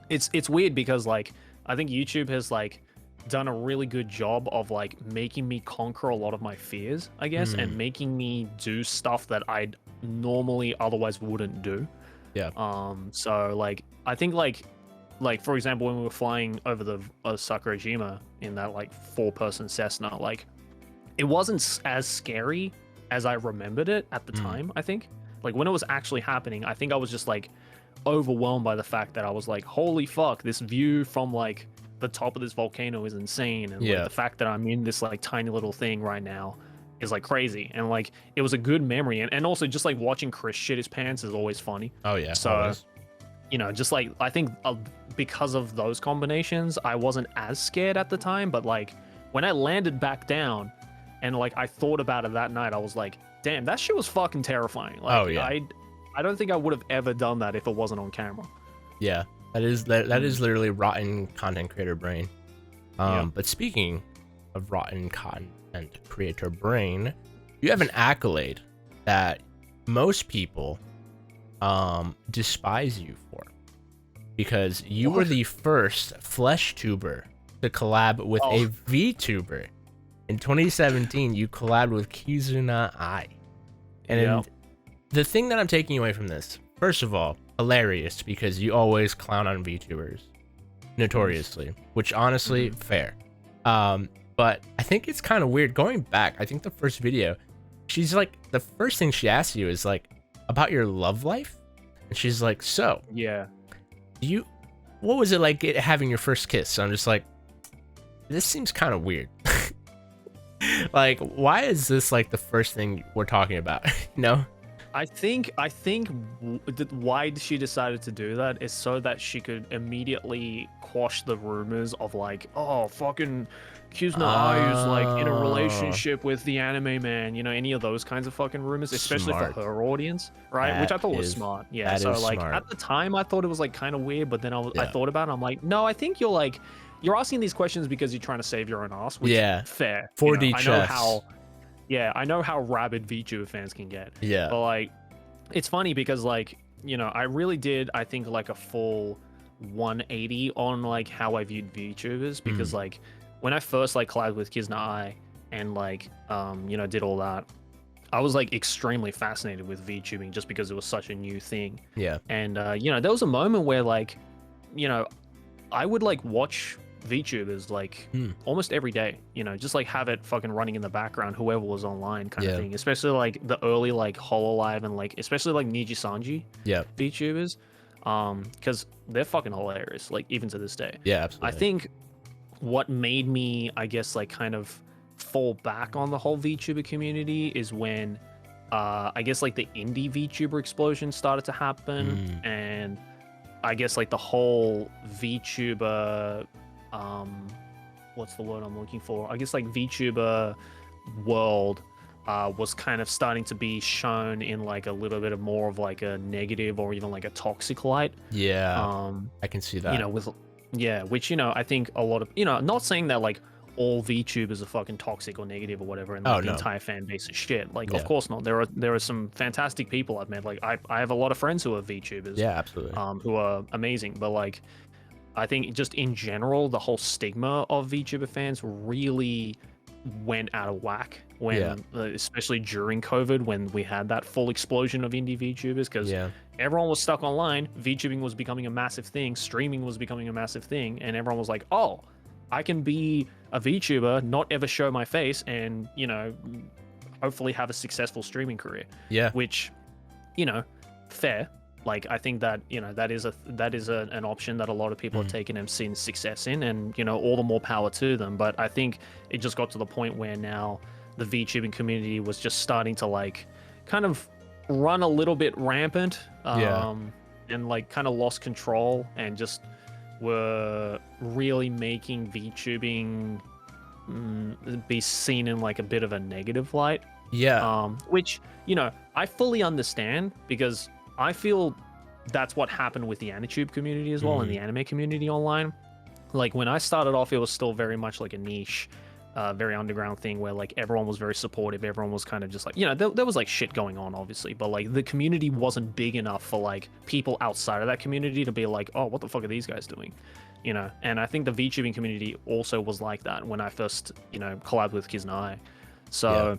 it's weird because like I think YouTube has like done a really good job of like making me conquer a lot of my fears, I guess, and making me do stuff that I'd normally otherwise wouldn't do. So like I think like for example, when we were flying over the Sakurajima in that like 4-person Cessna, like it wasn't as scary as I remembered it at the time. I think like when it was actually happening, I think I was just like overwhelmed by the fact that I was like, holy fuck, this view from like the top of this volcano is insane, and like the fact that I'm in this like tiny little thing right now is like crazy. And like it was a good memory, and also just like watching Chris shit his pants is always funny. So you know, just like I think because of those combinations, I wasn't as scared at the time, but like when I landed back down and like I thought about it that night, I was like, damn, that shit was fucking terrifying. Like I don't think I would have ever done that if it wasn't on camera. That is literally rotten content creator brain. But speaking of rotten content creator brain, you have an accolade that most people despise you for, because you were the first flesh tuber to collab with a VTuber. In 2017, you collabed with Kizuna Ai. And the thing that I'm taking away from this, first of all, hilarious, because you always clown on VTubers notoriously, which honestly fair. But I think it's kind of weird going back. I think the first video, she's like, the first thing she asks you is like about your love life, and she's like, so what was it like having your first kiss? So I'm just like, this seems kind of weird. Like, why is this like the first thing we're talking about? You know? I think why she decided to do that is so that she could immediately quash the rumors of like, oh, fucking Kizuna Ai is like in a relationship with the anime man, you know, any of those kinds of fucking rumors, especially for her audience, right? Which I thought was smart. Yeah, so like at the time I thought it was like kind of weird, but then I thought about it, I'm like, no, I think you're asking these questions because you're trying to save your own ass, which fair. 4D chess. I know how rabid VTuber fans can get. But like, it's funny because like, you know, I really did, I think like a full 180 on like how I viewed VTubers, because like when I first like collabed with Kizuna Ai and like, you know, did all that, I was like extremely fascinated with VTubing just because it was such a new thing. And, you know, there was a moment where like, you know, I would like watch VTubers like almost every day, you know, just like have it fucking running in the background, whoever was online kind of thing, especially like the early like Hololive and like especially like Niji Sanji VTubers, because they're fucking hilarious, like even to this day. Absolutely. I think what made me, I guess, like kind of fall back on the whole VTuber community is when I guess like the indie VTuber explosion started to happen, and I guess like the whole VTuber what's the word I'm looking for? I guess like VTuber world was kind of starting to be shown in like a little bit of more of like a negative or even like a toxic light. I can see that. You know, with which, you know, I think a lot of, you know, not saying that like all VTubers are fucking toxic or negative or whatever, and like the entire fan base is shit. Like, of course not. There are some fantastic people I've met. Like I have a lot of friends who are VTubers. Absolutely. Who are amazing, but like I think just in general, the whole stigma of VTuber fans really went out of whack when, especially during COVID, when we had that full explosion of indie VTubers, because everyone was stuck online. VTubing was becoming a massive thing. Streaming was becoming a massive thing. And everyone was like, oh, I can be a VTuber, not ever show my face, and, you know, hopefully have a successful streaming career. Yeah. Which, you know, fair. Like, I think that, you know, that is an option that a lot of people have taken and seen success in, and, you know, all the more power to them. But I think it just got to the point where now the VTubing community was just starting to, like, kind of run a little bit rampant, and, like, kind of lost control, and just were really making VTubing be seen in, like, a bit of a negative light. Which, you know, I fully understand, because I feel that's what happened with the Anitube community as well, and the anime community online. Like, when I started off, it was still very much like a niche, very underground thing where, like, everyone was very supportive. Everyone was kind of just like, you know, there was, like, shit going on, obviously, but, like, the community wasn't big enough for, like, people outside of that community to be like, oh, what the fuck are these guys doing? You know, and I think the VTubing community also was like that when I first, you know, collabed with Kizna. So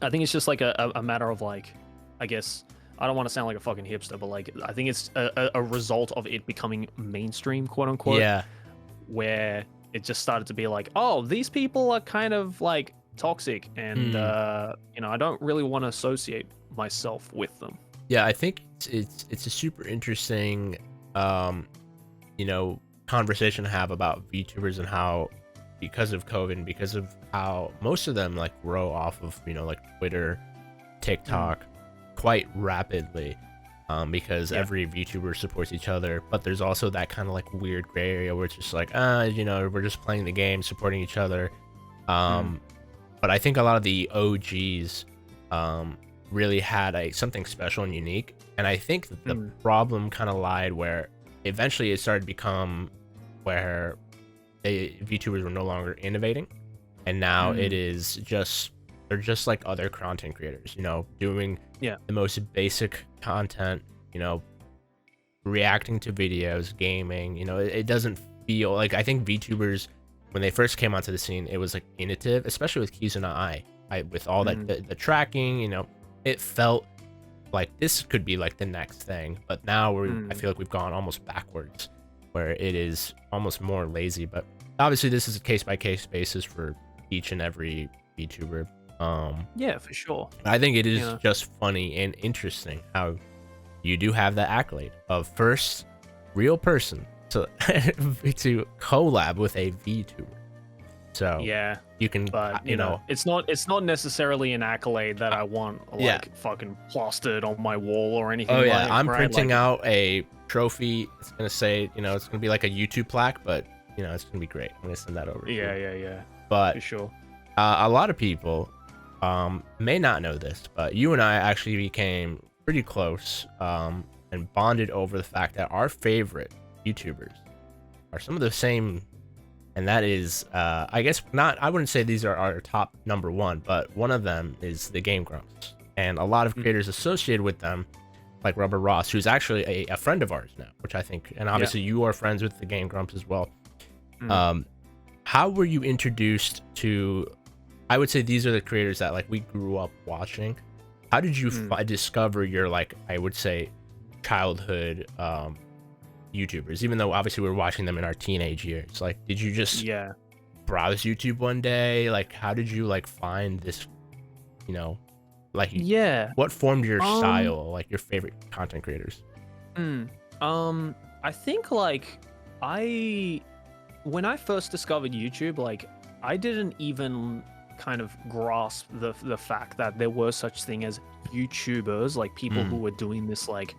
I think it's just, like, a matter of, like, I guess, I don't want to sound like a fucking hipster, but, like, I think it's a result of it becoming mainstream, quote unquote. Yeah. Where it just started to be like, oh, these people are kind of, like, toxic, and you know, I don't really want to associate myself with them. Yeah, I think it's a super interesting, you know, conversation to have about VTubers, and how, because of COVID and because of how most of them, like, grow off of, you know, like, Twitter, TikTok, quite rapidly, because every VTuber supports each other, but there's also that kind of, like, weird gray area where it's just like, you know, we're just playing the game, supporting each other. But I think a lot of the OGs really had something special and unique, and I think the problem kind of lied where eventually it started to become where VTubers were no longer innovating, and now it is just, they're just like other content creators, you know, doing the most basic content, you know, reacting to videos, gaming, you know, it doesn't feel like, I think VTubers, when they first came onto the scene, it was, like, innovative, especially with Kizuna with all that, the tracking, you know, it felt like this could be, like, the next thing, but now I feel like we've gone almost backwards, where it is almost more lazy. But obviously this is a case-by-case basis for each and every VTuber. Yeah, for sure. I think it is just funny and interesting how you do have the accolade of first real person to to collab with a VTuber. So you can, but you know, it's not necessarily an accolade that I want, like, fucking plastered on my wall or anything. Oh yeah, I'm printing out a trophy. It's gonna say, you know, it's gonna be like a YouTube plaque, but, you know, it's gonna be great. I'm gonna send that over. Yeah. But for sure, a lot of people may not know this, but you and I actually became pretty close, and bonded over the fact that our favorite YouTubers are some of the same, and that is, I guess not, I wouldn't say these are our top number one, but one of them is the Game Grumps, and a lot of creators associated with them, like Rubber Ross, who's actually a friend of ours now, which I think, and obviously you are friends with the Game Grumps as well. How were you introduced to, I would say these are the creators that, like, we grew up watching. How did you discover your, like, I would say, childhood YouTubers, even though obviously we were watching them in our teenage years? Like, did you just browse YouTube one day? Like, how did you, like, find this, you know, like, what formed your style, like, your favorite content creators? I think, like, when I first discovered YouTube, like, I didn't even kind of grasp the fact that there were such thing as YouTubers, like, people who were doing this, like,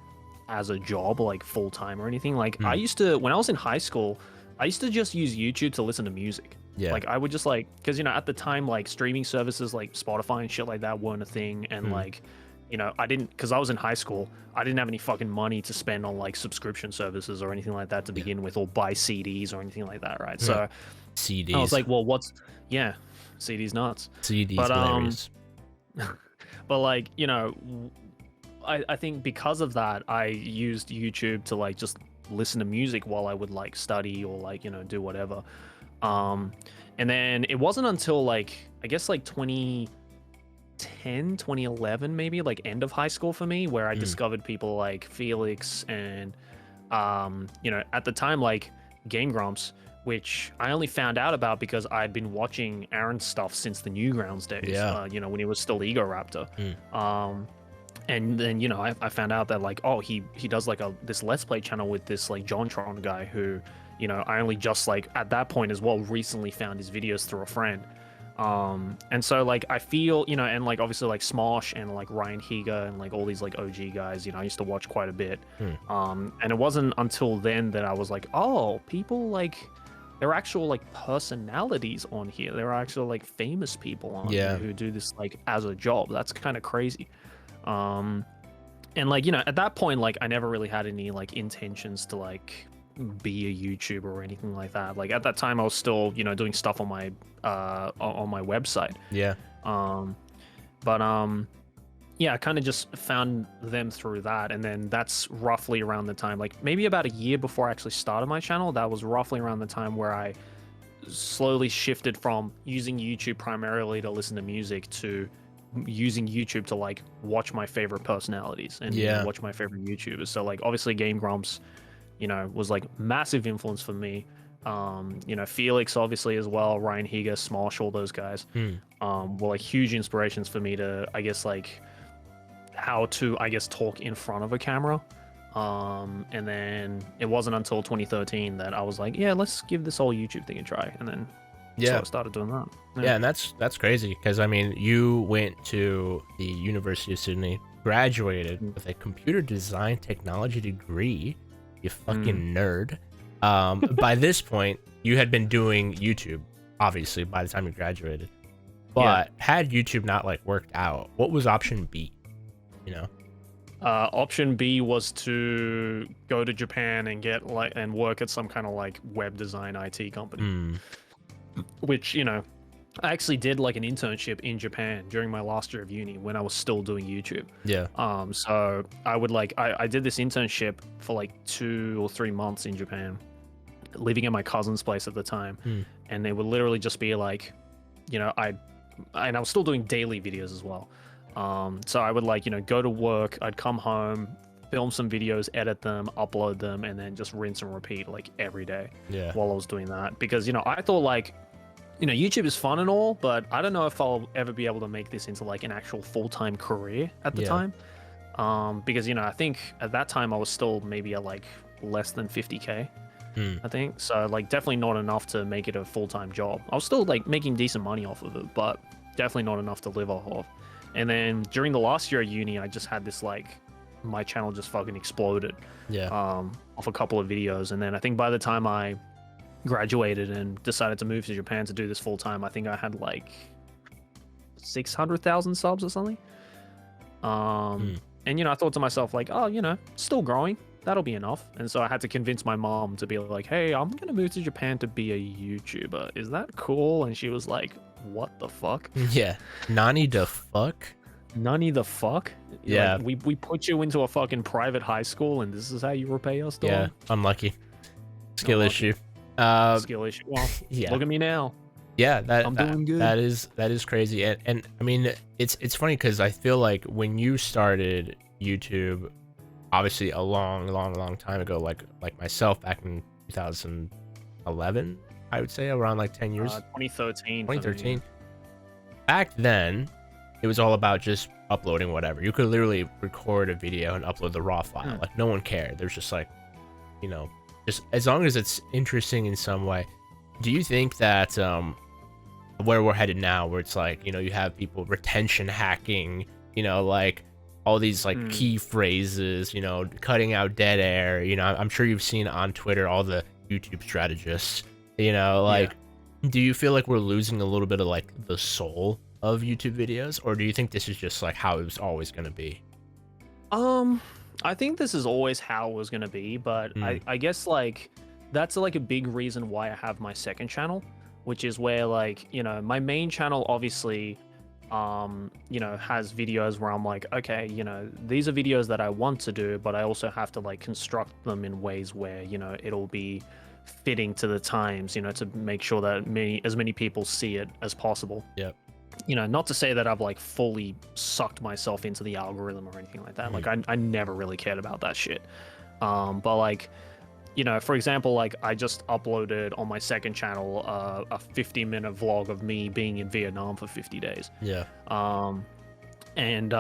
as a job, like, full-time or anything. Like, I used to, when I was in high school, I used to just use YouTube to listen to music. Like, I would just, like, because, you know, at the time, like, streaming services like Spotify and shit like that weren't a thing, and like, you know, because I was in high school, I didn't have any fucking money to spend on, like, subscription services or anything like that to begin with, or buy CDs or anything like that, right? So CDs, I was like, well, CDs nuts. CDs, but but, like, you know, I think because of that, I used YouTube to, like, just listen to music while I would like study or like, you know, do whatever. And then it wasn't until like, I guess like 2010, 2011, maybe like end of high school for me, where I discovered people like Felix and, you know, at the time, like Game Grumps, which I only found out about because I'd been watching Aaron's stuff since the Newgrounds days, you know, when he was still Ego Raptor. And then, you know, I found out that like, oh, he does like this Let's Play channel with this like JonTron guy who, you know, I only just like at that point as well recently found his videos through a friend. And so like I feel, you know, and like obviously like Smosh and like Ryan Higa and like all these like OG guys, you know, I used to watch quite a bit. And it wasn't until then that I was like, oh, people like, there are actual like personalities on here. There are actual like famous people on here who do this like as a job. That's kind of crazy. And like, you know, at that point, like I never really had any like intentions to like be a YouTuber or anything like that. Like at that time I was still, you know, doing stuff on my website. Yeah, I kind of just found them through that, and then that's roughly around the time, like maybe about a year before I actually started my channel, that was roughly around the time where I slowly shifted from using YouTube primarily to listen to music to using YouTube to like watch my favorite personalities and you know, watch my favorite YouTubers. So like obviously Game Grumps, you know, was like massive influence for me. You know, Felix obviously as well, Ryan Higa, Smosh, all those guys were like huge inspirations for me to, I guess, like how to, I guess, talk in front of a camera. And then it wasn't until 2013 that I was like, yeah, let's give this whole YouTube thing a try. And then so I started doing that. Yeah, and that's crazy because I mean, you went to the University of Sydney, graduated with a computer design technology degree. You fucking nerd. By this point, you had been doing YouTube, obviously, by the time you graduated. But had YouTube not like worked out, what was option B? You know? Option B was to go to Japan and get like and work at some kind of like web design IT company. Which, you know, I actually did like an internship in Japan during my last year of uni when I was still doing YouTube. So I would like I did this internship for like 2 or 3 months in Japan, living at my cousin's place at the time. And they would literally just be like, you know, I was still doing daily videos as well. So I would like, you know, go to work, I'd come home, film some videos, edit them, upload them, and then just rinse and repeat like every day while I was doing that. Because, you know, I thought like, you know, YouTube is fun and all, but I don't know if I'll ever be able to make this into like an actual full-time career at the time. Because, you know, I think at that time I was still maybe at like less than 50K, I think. So like definitely not enough to make it a full-time job. I was still like making decent money off of it, but definitely not enough to live off of. And then during the last year at uni, I just had this like, my channel just fucking exploded off a couple of videos. And then I think by the time I graduated and decided to move to Japan to do this full time, I think I had like 600,000 subs or something. And, you know, I thought to myself like, oh, you know, still growing, that'll be enough. And so I had to convince my mom to be like, hey, I'm going to move to Japan to be a YouTuber. Is that cool? And she was like, what the fuck? Nani the fuck? Nani the fuck? Yeah. Like, we put you into a fucking private high school and this is how you repay us, dog? Yeah, unlucky. Skill issue. Skill issue. Well, look at me now. Yeah, I'm doing good. That is crazy. And I mean, it's funny because I feel like when you started YouTube, obviously a long time ago, like myself back in 2011, I would say around like 10 years. 2013. Back then, it was all about just uploading whatever. You could literally record a video and upload the raw file. Like no one cared. There's just like, you know, just as long as it's interesting in some way. Do you think that where we're headed now, where it's like, you know, you have people retention hacking, you know, like all these like key phrases, you know, cutting out dead air, you know, I'm sure you've seen on Twitter all the YouTube strategists, you know, like do you feel like we're losing a little bit of like the soul of YouTube videos, or do you think this is just like how it was always going to be? I think this is always how it was going to be, but I guess like that's like a big reason why I have my second channel, which is where like, you know, my main channel obviously you know, has videos where I'm like, okay, you know, these are videos that I want to do, but I also have to like construct them in ways where, you know, it'll be fitting to the times, you know, to make sure that as many people see it as possible. Yep. You know, not to say that I've like fully sucked myself into the algorithm or anything like that. Like I never really cared about that shit. But like, you know, for example, like I just uploaded on my second channel a 50-minute vlog of me being in Vietnam for 50 days. Yeah. And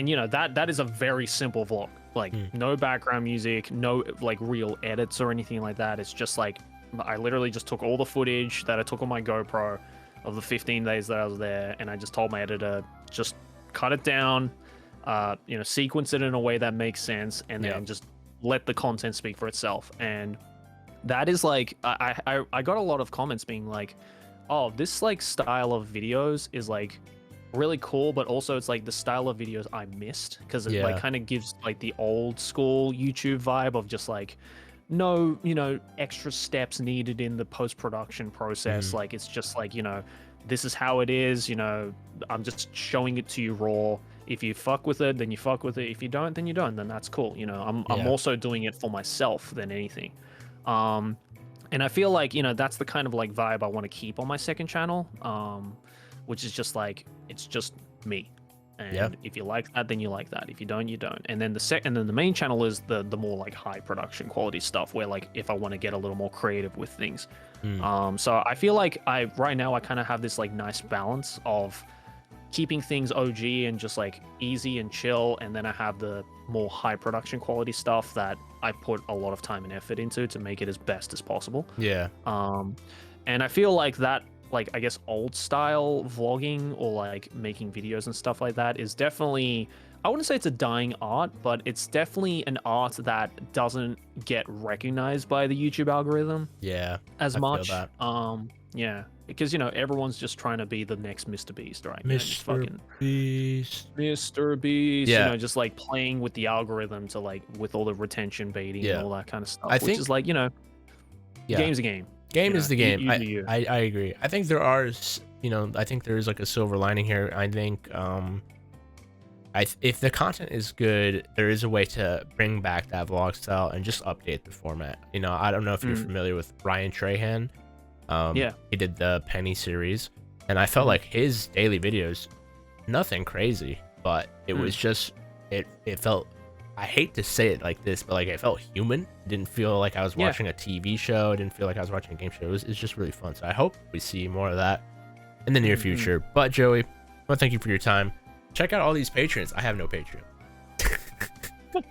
you know, that is a very simple vlog. Like no background music, no like real edits or anything like that. It's just like I literally just took all the footage that I took on my GoPro of the 15 days that I was there, and I just told my editor, just cut it down, you know, sequence it in a way that makes sense, and then just let the content speak for itself. And that is like I got a lot of comments being like, oh, this like style of videos is like really cool, but also it's like the style of videos I missed, because it like kind of gives like the old school YouTube vibe of just like no, you know, extra steps needed in the post-production process. Like it's just like, you know, this is how it is, you know, I'm just showing it to you raw. If you fuck with it, then you fuck with it. If you don't, then you don't. Then that's cool. You know, I'm also doing it for myself than anything. And I feel like, you know, that's the kind of like vibe I want to keep on my second channel, which is just like, it's just me. And if you like that, then you like that. If you don't, you don't. And then the main channel is the more like high production quality stuff, where like if I want to get a little more creative with things. So I feel like right now I kind of have this like nice balance of keeping things OG and just like easy and chill, and then I have the more high production quality stuff that I put a lot of time and effort into to make it as best as possible. And I feel like that, like, I guess old style vlogging or like making videos and stuff like that is definitely, I wouldn't say it's a dying art, but it's definitely an art that doesn't get recognized by the YouTube algorithm as much. Because, you know, everyone's just trying to be the next Mr. Beast, right? Mr. Beast. You know, just like playing with the algorithm to like, with all the retention baiting and all that kind of stuff, which is like, you know, game's a game. Game is the game. I agree. I think there are, you know, I think there is like a silver lining here. I think if the content is good, there is a way to bring back that vlog style and just update the format. You know, I don't know if you're familiar with Ryan Trahan. He did the Penny series, and I felt like his daily videos, nothing crazy, but it was just, it felt, I hate to say it like this, but like it felt human. It didn't feel like I was watching a TV show. It didn't feel like I was watching a game show. It's just really fun. So I hope we see more of that in the near future. But Joey, I want to thank you for your time. Check out all these patrons. I have no Patreon. Do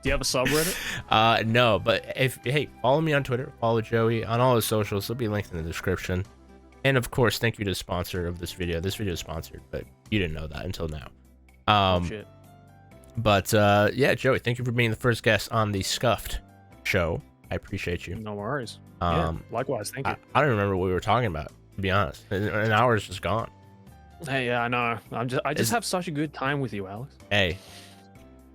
you have a subreddit? No, but hey, follow me on Twitter, follow Joey on all his socials. There'll be links in the description. And of course, thank you to the sponsor of this video. This video is sponsored, but you didn't know that until now. Shit. But yeah, Joey, thank you for being the first guest on the Scuffed show. I appreciate you. No worries. Likewise, thank you. I don't remember what we were talking about, to be honest. An hour is just gone. Hey, yeah, I know. I just have such a good time with you, Alex. Hey,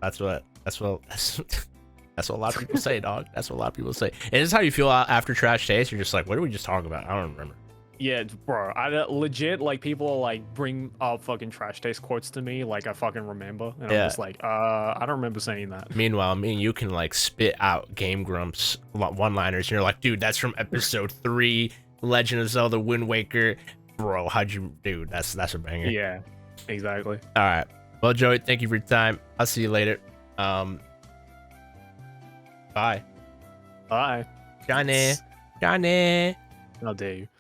that's what a lot of people say, dog. That's what a lot of people say. And this is how you feel after Trash Taste. You're just like, what did we just talk about? I don't remember. Yeah, bro. I legit, like, people like bring up fucking Trash Taste quotes to me, like I fucking remember, and I'm just like, I don't remember saying that. Meanwhile, me and you can like spit out Game Grumps one-liners, and you're like, dude, that's from episode 3, Legend of Zelda: Wind Waker. Bro, how'd you, dude? That's a banger. Yeah, exactly. All right. Well, Joey, thank you for your time. I'll see you later. Bye. Bye. Johnny. How dare you?